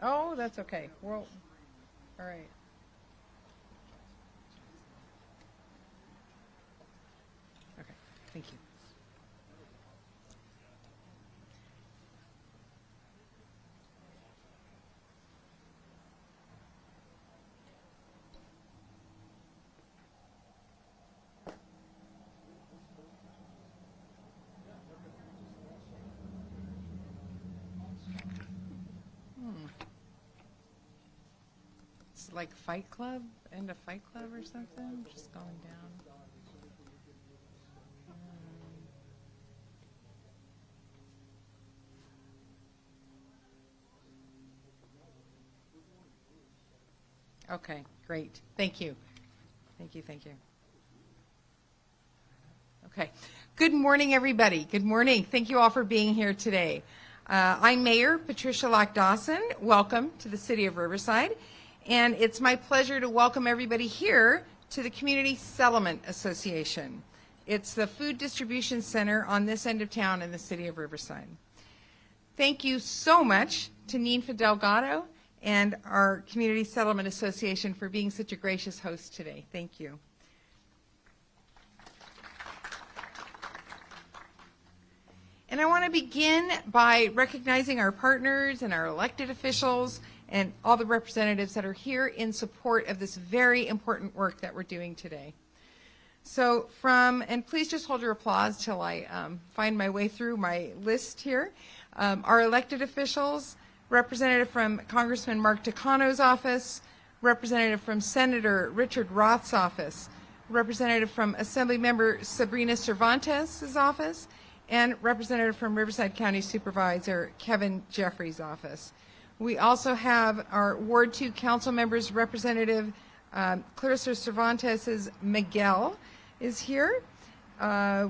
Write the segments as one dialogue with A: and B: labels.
A: Oh, that's okay. Well, all right. Okay, thank you. It's like Fight Club, end of Fight Club or something, just going down. Okay, great. Thank you. Thank you, thank you. Okay. Good morning, everybody. Good morning. Thank you all for being here today. I'm Mayor Patricia Lock-Dawson. Welcome to the City of Riverside. And it's my pleasure to welcome everybody here to the Community Settlement Association. It's the food distribution center on this end of town in the City of Riverside. Thank you so much to Ninfa Delgado and our Community Settlement Association for being such a gracious host today. Thank you. And I want to begin by recognizing our partners and our elected officials and all the representatives that are here in support of this very important work that we're doing today. So and please just hold your applause till I find my way through my list here. Our elected officials, representative from Congressman Mark Takano's office, representative from Senator Richard Roth's office, representative from Assemblymember Sabrina Cervantes' office, and representative from Riverside County Supervisor Kevin Jeffrey's office. We also have our Ward 2 council members, Representative Clarissa Cervantes' Miguel is here.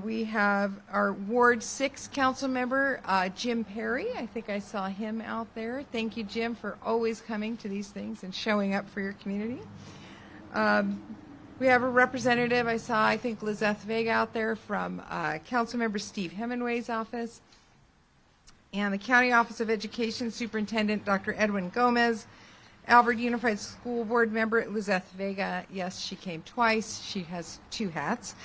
A: We have our Ward 6 council member, Jim Perry. I think I saw him out there. Thank you, Jim, for always coming to these things and showing up for your community. We have a representative, I think, Lizeth Vega out there from Councilmember Steve Hemingway's office, and the County Office of Education Superintendent Dr. Edwin Gomez, Alvord Unified School Board member Lizeth Vega. Yes, she came twice. She has two hats.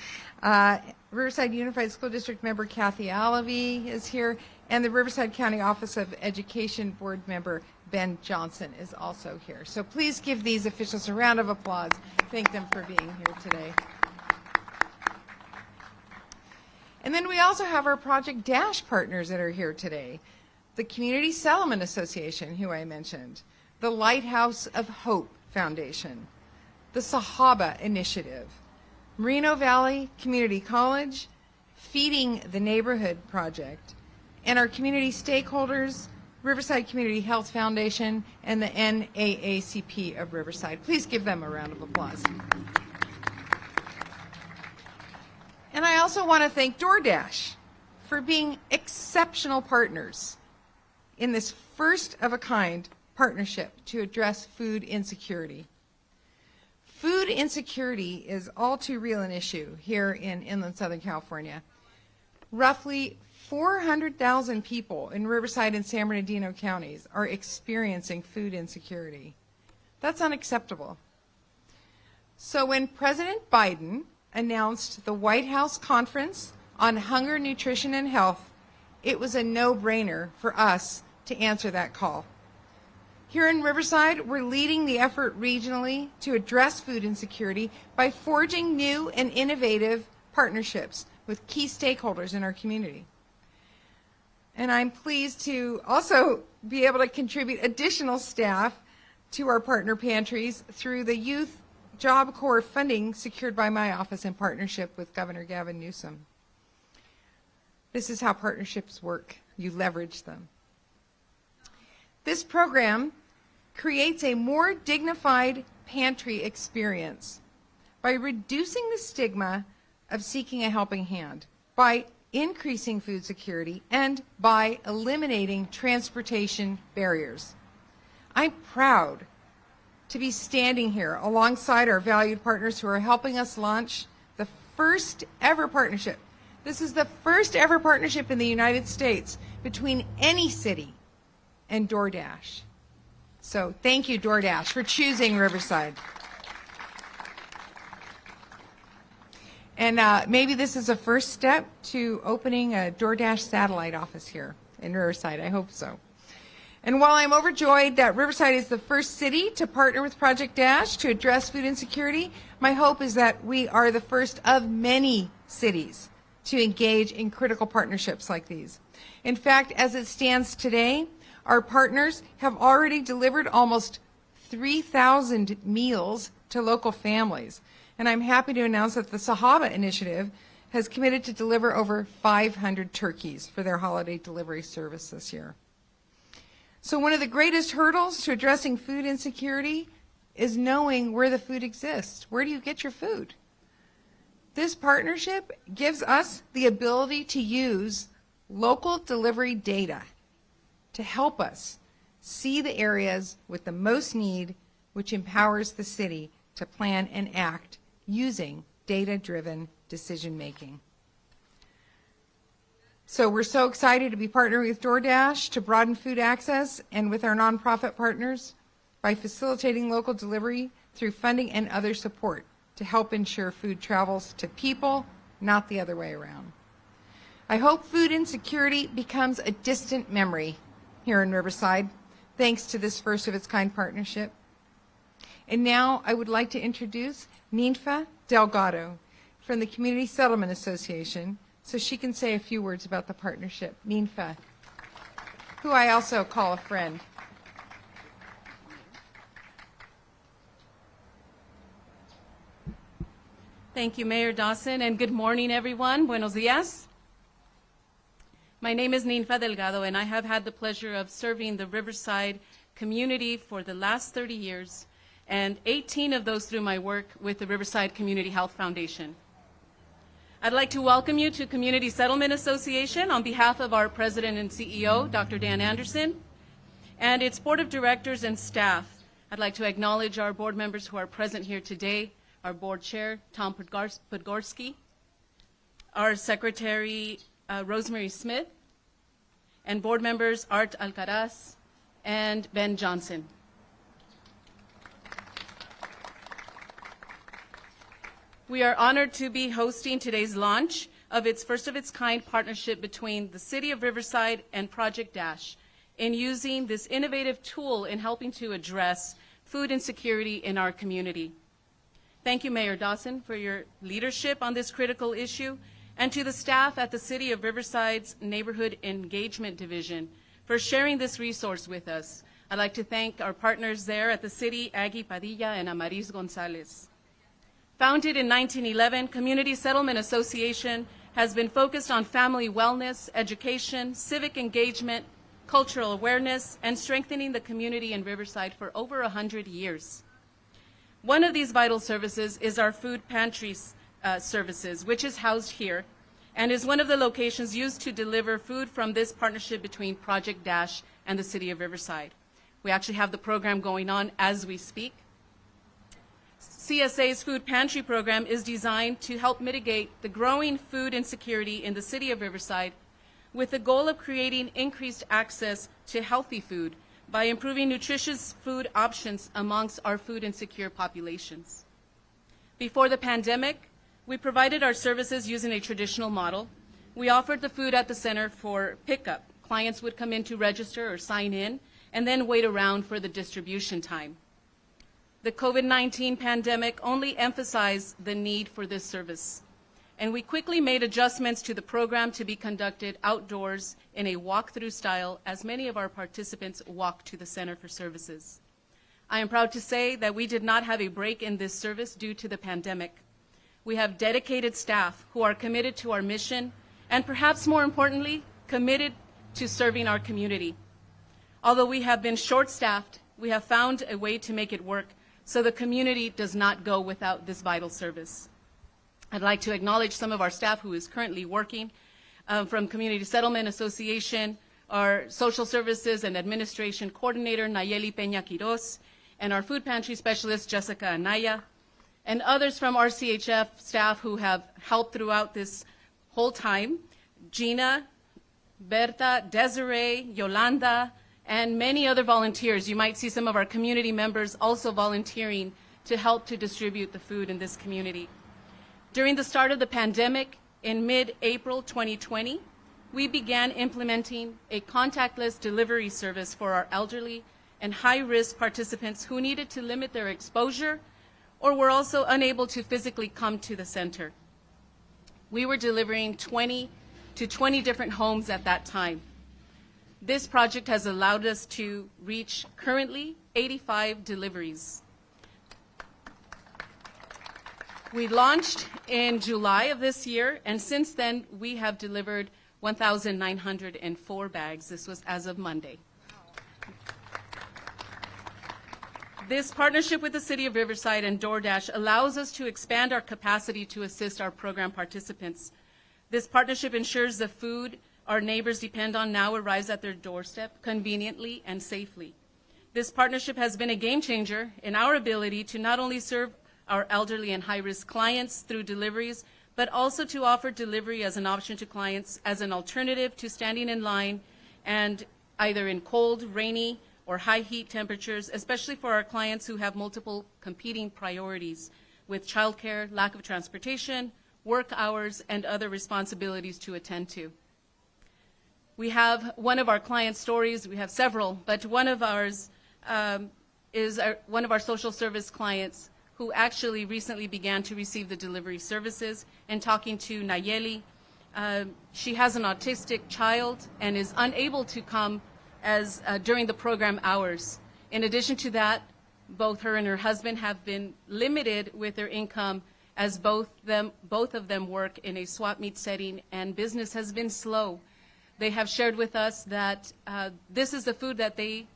A: Riverside Unified School District member Kathy Alavey is here, and the Riverside County Office of Education Board member Ben Johnson is also here. So please give these officials a round of applause. Thank them for being here today. And then we also have our Project Dash partners that are here today. The Community Settlement Association, who I mentioned, the Lighthouse of Hope Foundation, the Sahaba Initiative, Merino Valley Community College, Feeding the Neighborhood Project, and our community stakeholders, Riverside Community Health Foundation, and the NAACP of Riverside. Please give them a round of applause. And I also want to thank DoorDash for being exceptional partners in this first-of-a-kind partnership to address food insecurity. Food insecurity is all too real an issue here in inland Southern California. Roughly 400,000 people in Riverside and San Bernardino counties are experiencing food insecurity. That's unacceptable. So when President Biden announced the White House Conference on Hunger, Nutrition, and Health, it was a no-brainer for us to answer that call. Here in Riverside, we're leading the effort regionally to address food insecurity by forging new and innovative partnerships with key stakeholders in our community. And I'm pleased to also be able to contribute additional staff to our partner pantries through the Youth Job Corps funding secured by my office in partnership with Governor Gavin Newsom. This is how partnerships work. You leverage them. This program creates a more dignified pantry experience by reducing the stigma of seeking a helping hand, by increasing food security, and by eliminating transportation barriers. I'm proud to be standing here alongside our valued partners who are helping us launch the first ever partnership. This is the first ever partnership in the United States between any city and DoorDash. So thank you, DoorDash, for choosing Riverside. And maybe this is a first step to opening a DoorDash satellite office here in Riverside. I hope so. And while I'm overjoyed that Riverside is the first city to partner with Project Dash to address food insecurity, my hope is that we are the first of many cities to engage in critical partnerships like these. In fact, as it stands today, our partners have already delivered almost 3,000 meals to local families. And I'm happy to announce that the Sahaba Initiative has committed to deliver over 500 turkeys for their holiday delivery service this year. So one of the greatest hurdles to addressing food insecurity is knowing where the food exists. Where do you get your food? This partnership gives us the ability to use local delivery data to help us see the areas with the most need, which empowers the city to plan and act using data-driven decision-making. So we're so excited to be partnering with DoorDash to broaden food access and with our nonprofit partners by facilitating local delivery through funding and other support to help ensure food travels to people, not the other way around. I hope food insecurity becomes a distant memory here in Riverside, thanks to this first-of-its-kind partnership. And now I would like to introduce Ninfa Delgado from the Community Settlement Association so she can say a few words about the partnership. Ninfa, who I also call a friend.
B: Thank you, Mayor Dawson, and good morning, everyone. Buenos dias. My name is Ninfa Delgado, and I have had the pleasure of serving the Riverside community for the last 30 years, and 18 of those through my work with the Riverside Community Health Foundation. I'd like to welcome you to Community Settlement Association on behalf of our President and CEO, Dr. Dan Anderson, and its Board of Directors and staff. I'd like to acknowledge our board members who are present here today, our Board Chair, Tom Podgorski, our Secretary, Rosemary Smith, and board members Art Alcaraz and Ben Johnson. We are honored to be hosting today's launch of its first-of-its-kind partnership between the City of Riverside and Project Dash in using this innovative tool in helping to address food insecurity in our community. Thank you, Mayor Dawson, for your leadership on this critical issue, and to the staff at the City of Riverside's Neighborhood Engagement Division for sharing this resource with us. I'd like to thank our partners there at the City, Aggie Padilla and Amaris Gonzalez. Founded in 1911, Community Settlement Association has been focused on family wellness, education, civic engagement, cultural awareness, and strengthening the community in Riverside for over 100 years. One of these vital services is our food pantry services, which is housed here and is one of the locations used to deliver food from this partnership between Project Dash and the City of Riverside. We actually have the program going on as we speak. CSA's food pantry program is designed to help mitigate the growing food insecurity in the City of Riverside with the goal of creating increased access to healthy food by improving nutritious food options amongst our food insecure populations. Before the pandemic, we provided our services using a traditional model. We offered the food at the center for pickup. Clients would come in to register or sign in and then wait around for the distribution time. The COVID-19 pandemic only emphasized the need for this service, and we quickly made adjustments to the program to be conducted outdoors in a walk-through style as many of our participants walked to the center for services. I am proud to say that we did not have a break in this service due to the pandemic. We have dedicated staff who are committed to our mission and, perhaps more importantly, committed to serving our community. Although we have been short-staffed, we have found a way to make it work so the community does not go without this vital service. I'd like to acknowledge some of our staff who is currently working from Community Settlement Association, our Social Services and Administration Coordinator, Nayeli Peña Quiroz, and our Food Pantry Specialist, Jessica Anaya, and others from our CHF staff who have helped throughout this whole time, Gina, Berta, Desiree, Yolanda, and many other volunteers. You might see some of our community members also volunteering to help to distribute the food in this community. During the start of the pandemic, in mid-April 2020, we began implementing a contactless delivery service for our elderly and high-risk participants who needed to limit their exposure or were also unable to physically come to the center. We were delivering 20 to 20 different homes at that time. This project has allowed us to reach currently 85 deliveries. We launched in July of this year, and since then we have delivered 1,904 bags. This was as of Monday. This partnership with the City of Riverside and DoorDash allows us to expand our capacity to assist our program participants. This partnership ensures the food our neighbors depend on now arrives at their doorstep conveniently and safely. This partnership has been a game changer in our ability to not only serve our elderly and high-risk clients through deliveries, but also to offer delivery as an option to clients as an alternative to standing in line and either in cold, rainy, or high heat temperatures, especially for our clients who have multiple competing priorities with childcare, lack of transportation, work hours, and other responsibilities to attend to. We have one of our client stories, we have several, but one of ours is one of our social service clients who actually recently began to receive the delivery services. And talking to Nayeli, she has an autistic child and is unable to come as during the program hours. In addition to that, both her and her husband have been limited with their income as both of them work in a swap meet setting, and business has been slow. They have shared with us that this is the food that they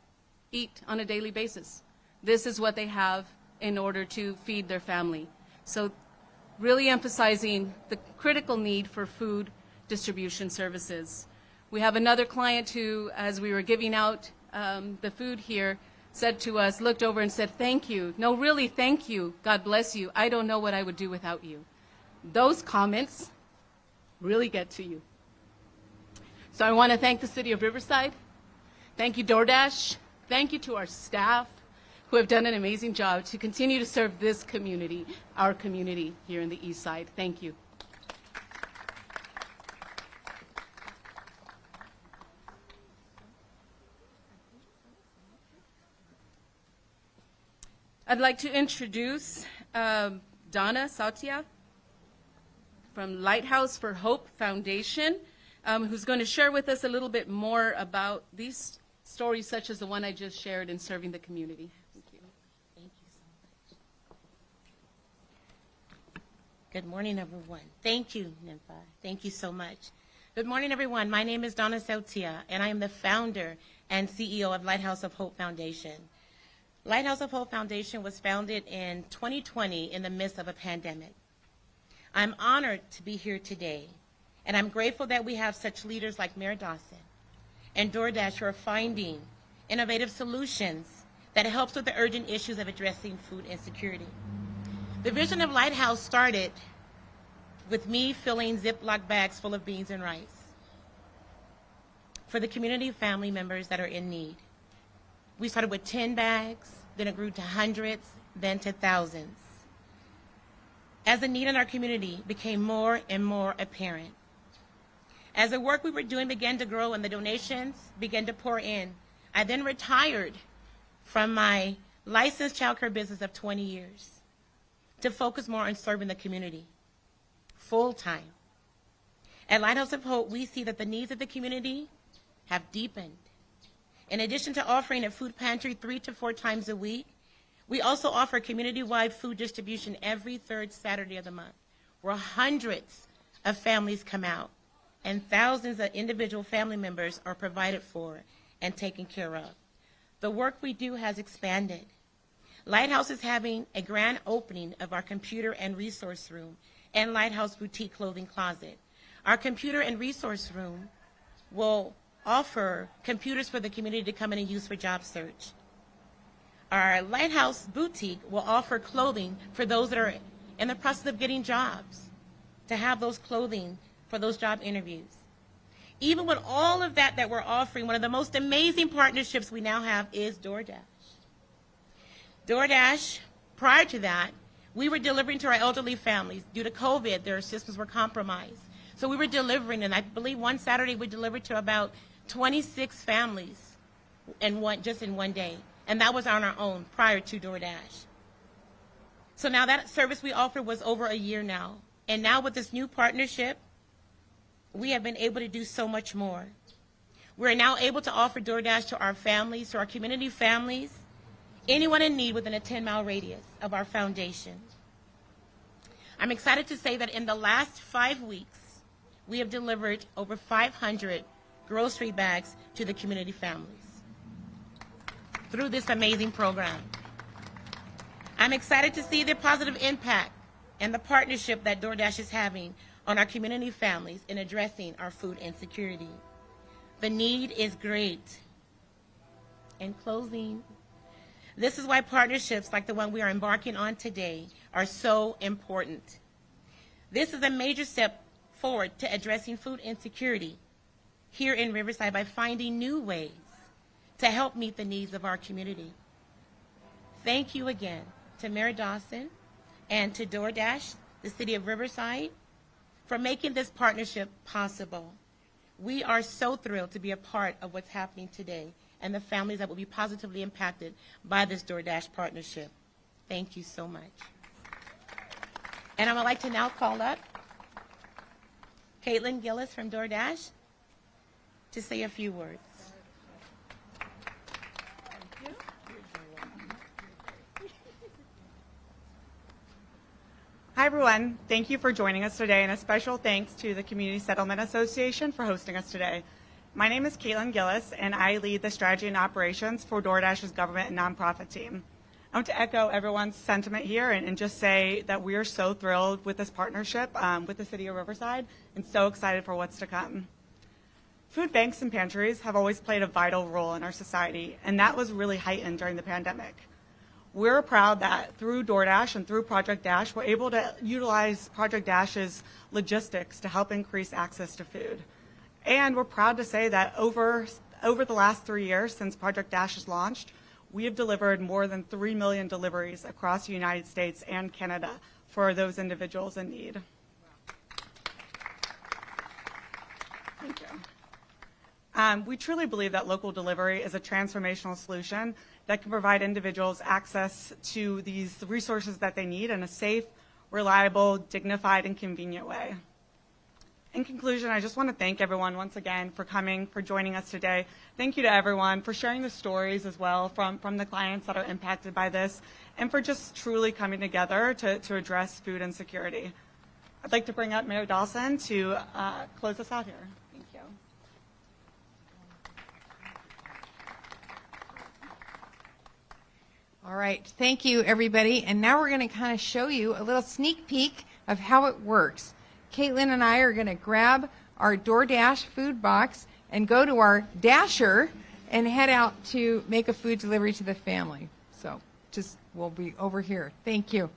B: eat on a daily basis. This is what they have in order to feed their family. So really emphasizing the critical need for food distribution services. We have another client who, as we were giving out the food here, said to us, looked over and said, "Thank you. No, really, thank you. God bless you. I don't know what I would do without you." Those comments really get to you. So I want to thank the City of Riverside. Thank you, DoorDash. Thank you to our staff who have done an amazing job to continue to serve this community, our community here in the East Side. Thank you. I'd like to introduce Donna Sautia from Lighthouse for Hope Foundation, who's going to share with us a little bit more about these stories such as the one I just shared in serving the community. Thank you.
C: Thank you so much. Good morning, everyone. Thank you, Nympha. Thank you so much. Good morning, everyone. My name is Donna Sautia, and I am the founder and CEO of Lighthouse of Hope Foundation. Lighthouse of Hope Foundation was founded in 2020 in the midst of a pandemic. I'm honored to be here today, and I'm grateful that we have such leaders like Mayor Dawson and DoorDash who are finding innovative solutions that helps with the urgent issues of addressing food insecurity. The vision of Lighthouse started with me filling Ziploc bags full of beans and rice for the community family members that are in need. We started with 10 bags, then it grew to hundreds, then to thousands. As the need in our community became more and more apparent, as the work we were doing began to grow and the donations began to pour in, I then retired from my licensed child care business of 20 years to focus more on serving the community full time. At Lighthouse of Hope, we see that the needs of the community have deepened. In addition to offering a food pantry 3 to 4 times a week, we also offer community-wide food distribution every third Saturday of the month, where hundreds of families come out and thousands of individual family members are provided for and taken care of. The work we do has expanded. Lighthouse is having a grand opening of our computer and resource room and Lighthouse Boutique Clothing Closet. Our computer and resource room will offer computers for the community to come in and use for job search. Our Lighthouse Boutique will offer clothing for those that are in the process of getting jobs, to have those clothing for those job interviews. Even with all of that we're offering, one of the most amazing partnerships we now have is DoorDash. DoorDash, prior to that, we were delivering to our elderly families. Due to COVID, their systems were compromised. So we were delivering, and I believe one Saturday we delivered to about 26 families just in one day. And that was on our own prior to DoorDash. So now that service we offer was over a year now. And now with this new partnership, we have been able to do so much more. We're now able to offer DoorDash to our families, to our community families, anyone in need within a 10-mile radius of our foundation. I'm excited to say that in the last 5 weeks, we have delivered over 500 grocery bags to the community families through this amazing program. I'm excited to see the positive impact and the partnership that DoorDash is having on our community families in addressing our food insecurity. The need is great. In closing, this is why partnerships like the one we are embarking on today are so important. This is a major step forward to addressing food insecurity here in Riverside by finding new ways to help meet the needs of our community. Thank you again to Mayor Dawson and to DoorDash, the City of Riverside, for making this partnership possible. We are so thrilled to be a part of what's happening today and the families that will be positively impacted by this DoorDash partnership. Thank you so much. And I would like to now call up Caitlin Gillis from DoorDash to say a few words.
D: Hi, everyone. Thank you for joining us today, and a special thanks to the Community Settlement Association for hosting us today. My name is Caitlin Gillis, and I lead the strategy and operations for DoorDash's government and nonprofit team. I want to echo everyone's sentiment here and just say that we are so thrilled with this partnership with the City of Riverside and so excited for what's to come. Food banks and pantries have always played a vital role in our society, and that was really heightened during the pandemic. We're proud that through DoorDash and through Project Dash, we're able to utilize Project Dash's logistics to help increase access to food. And we're proud to say that over the last 3 years since Project Dash has launched, we have delivered more than 3 million deliveries across the United States and Canada for those individuals in need. Thank you. We truly believe that local delivery is a transformational solution that can provide individuals access to these resources that they need in a safe, reliable, dignified, and convenient way. In conclusion, I just want to thank everyone once again for coming, for joining us today. Thank you to everyone for sharing the stories as well from the clients that are impacted by this, and for just truly coming together to address food insecurity. I'd like to bring up Mayor Dawson to close us out here. Thank you.
A: All right, thank you, everybody. And now we're going to kind of show you a little sneak peek of how it works. Caitlin and I are going to grab our DoorDash food box and go to our Dasher and head out to make a food delivery to the family. So we'll be over here. Thank you.